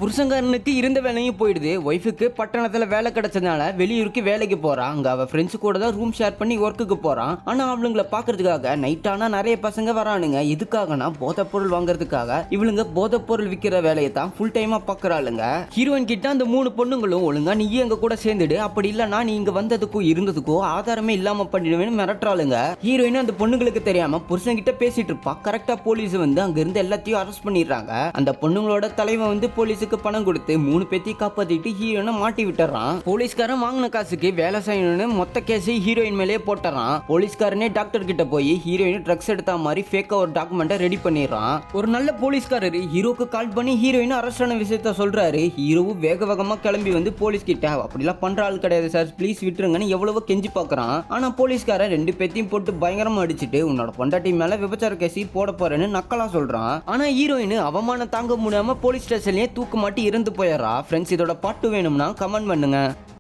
புருஷங்காரனுக்கு இருந்த வேலையும் போயிடுது. ஒய்ஃபுக்கு பட்டணத்துல வேலை கிடைச்சதுனால வெளியூருக்கு வேலைக்கு போறான். அங்க அவ ஃப்ரெண்ட்ஸ் கூட தான் ரூம் ஷேர் பண்ணி ஒர்க்குக்கு போறான். ஆனா அவளுங்களை பாக்குறதுக்காக நைட் ஆனா நிறைய பசங்க வரானுங்க. எதுக்காகனா போதைப் பொருள் வாங்குறதுக்காக. இவளுங்க போதைப் பொருள் விற்கிற வேலையை தான் ஃபுல் டைமா பாக்குறாளுங்க. ஹீரோயின் கிட்ட அந்த 3 பொண்ணுங்களும் ஒழுங்கா நீ எங்க கூட சேர்ந்துடு, அப்படி இல்லனா நீ இங்க வந்ததுக்கும் இருந்ததுக்கும் ஆதாரமே இல்லாம பண்ணிடுவேன்னு மிரட்டுறாளுங்க. ஹீரோயின் அந்த பொண்ணுங்களுக்கு தெரியாம புருஷன் கிட்ட பேசிட்டு இருப்பா. கரெக்டா போலீஸ் வந்து அங்க இருந்து எல்லாத்தையும் அரெஸ்ட் பண்ணிடுறாங்க. அந்த பொண்ணுங்களோட தலைவன் வந்து போலீஸ் பணம் கொடுத்து 3 பேத்தையும் காப்பாத்திட்டு ஹீரோயினை மாட்டி விட்டுறான். போலீஸ்காரன் வாங்கின காசுக்கு வேலை செய்யணும்னு மொத்த கேஸை ஹீரோயின் மேலேயே போட்டுறான். போலீஸ்காரனே டாக்டர் கிட்ட போய் ஹீரோயின் ட்ரக்ஸ் எடுத்த மாதிரி ஃபேக்கா ஒரு டாக்குமெண்ட்டை ரெடி பண்ணிடுறான். ஒரு நல்ல போலீஸ்காரர் ஹீரோக்கு கால் பண்ணி ஹீரோயின் அரெஸ்ட் ஆன விஷயத்த சொல்றாரு. ஹீரோவும் வேக வேகமா கிளம்பி வந்து போலீஸ் கிட்ட அப்படிலாம் பண்ற ஆள் கிடையாது சார், ப்ளீஸ் விட்டுருங்கன்னு எவ்வளவோ கெஞ்சி பாக்குறான். ஆனா போலீஸ்காரன் 2 பேத்தையும் போட்டு பயங்கரமா அடிச்சுட்டு உன்னோட பொண்டாட்டி மேல விபச்சார கேசி போட போறேன்னு நக்கலா சொல்றான். ஆனா ஹீரோயின் அவமானம் தாங்க முடியாம போலீஸ் ஸ்டேஷன்லயே தூக்கு மாட்டி இருந்து போயிடுறா. ஃப்ரெண்ட்ஸ், இதோட பாட்டு வேணும்னா கமெண்ட் பண்ணுங்க.